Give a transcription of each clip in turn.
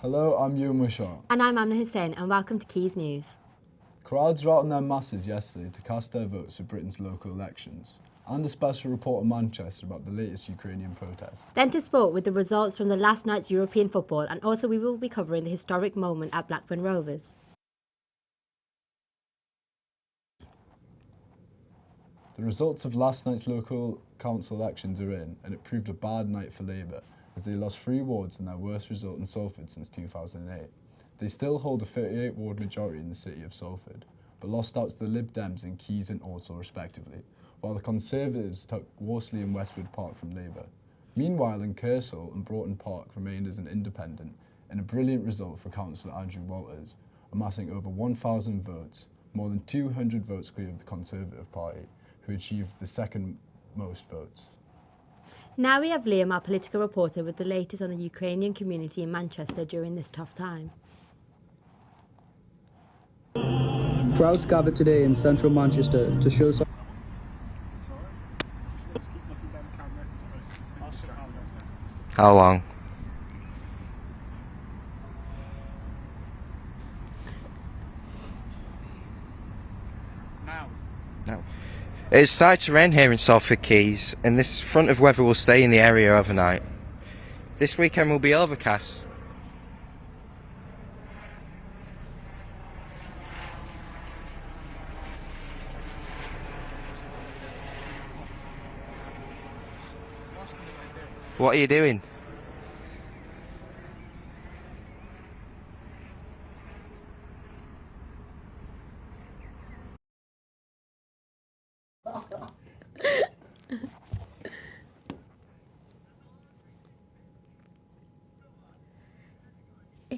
Hello, I'm Ewan Wishart. And I'm Amna Hussain, and welcome to Quays News. Crowds were out in their masses yesterday to cast their votes for Britain's local elections, and a special report in Manchester about the latest Ukrainian protests. Then to sport with the results from the last night's European football, and also we will be covering the historic moment at Blackburn Rovers. The results of last night's local council elections are in, and it proved a bad night for Labour, as they lost 3 wards in their worst result in Salford since 2008. They still hold a 38-ward majority in the city of Salford, but lost out to the Lib Dems in Quays and Ortal respectively, while the Conservatives took Worsley and Westwood Park from Labour. Meanwhile, in Kersal and Broughton Park remained as an independent, in a brilliant result for Councillor Andrew Walters, amassing over 1,000 votes, more than 200 votes clear of the Conservative Party, who achieved the second most votes. Now we have Liam, our political reporter, with the latest on the Ukrainian community in Manchester during this tough time. Crowds gathered today in central Manchester to show some. How long? Now. It's started to rain here in Salford Quays, and this front of weather will stay in the area overnight. This weekend will be overcast. What are you doing?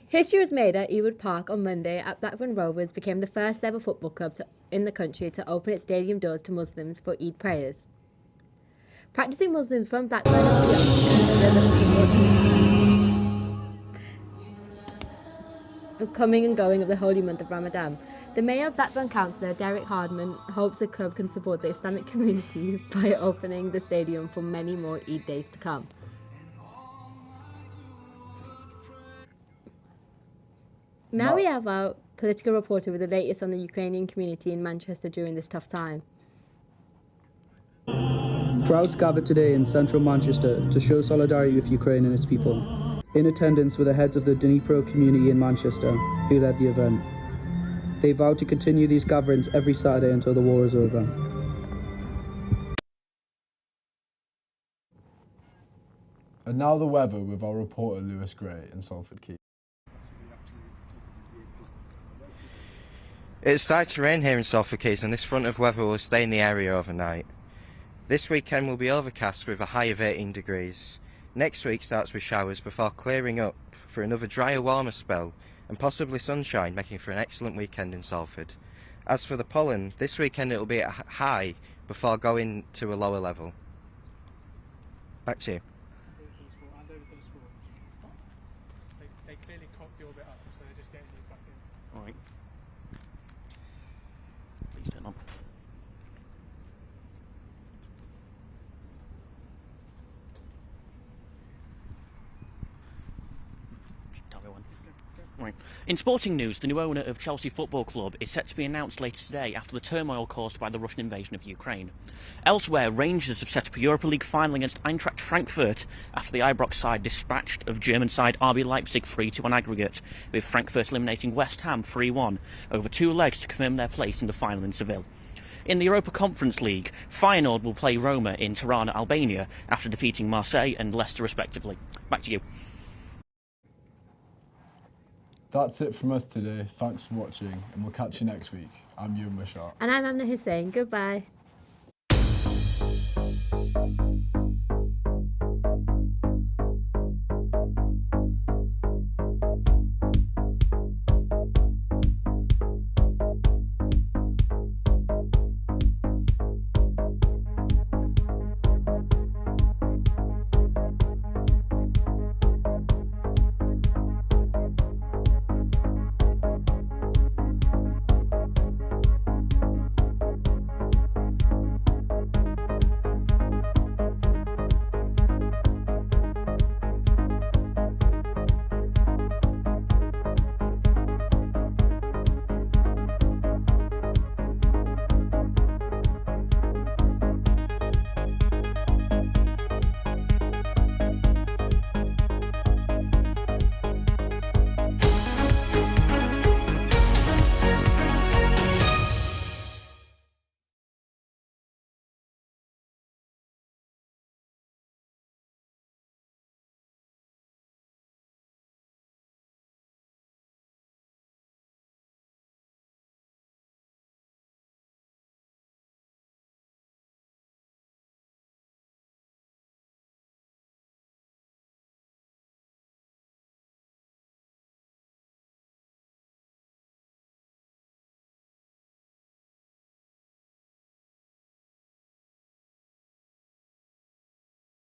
History was made at Ewood Park on Monday at Blackburn Rovers became the first ever football club in the country to open its stadium doors to Muslims for Eid prayers. Practicing Muslims from Blackburn and beyond coming and going of the holy month of Ramadan. The Mayor of Blackburn Councillor Derek Hardman hopes the club can support the Islamic community by opening the stadium for many more Eid days to come. Now we have our political reporter with the latest on the Ukrainian community in Manchester during this tough time. Crowds gathered today in central Manchester to show solidarity with Ukraine and its people. In attendance were the heads of the Dnipro community in Manchester, who led the event. They vowed to continue these gatherings every Saturday until the war is over. And now the weather with our reporter Lewis Gray in Salford Quays. It started to rain here in Salford Quays, and this front of weather will stay in the area overnight. This weekend will be overcast with a high of 18 degrees. Next week starts with showers before clearing up for another drier, warmer spell and possibly sunshine, making for an excellent weekend in Salford. As for the pollen, this weekend it will be at high before going to a lower level. Back to you. They clearly cocked the orbit up, so they're just getting it back in. Alright. Please turn on. Tell everyone. Right. In sporting news, the new owner of Chelsea Football Club is set to be announced later today after the turmoil caused by the Russian invasion of Ukraine. Elsewhere, Rangers have set up a Europa League final against Eintracht Frankfurt after the Ibrox side dispatched of German side RB Leipzig 3-2 on aggregate, with Frankfurt eliminating West Ham 3-1 over 2 legs to confirm their place in the final in Seville. In the Europa Conference League, Feyenoord will play Roma in Tirana, Albania, after defeating Marseille and Leicester respectively. Back to you. That's it from us today. Thanks for watching, and we'll catch you next week. I'm Ewan Wishart. And I'm Amna Hussain. Goodbye.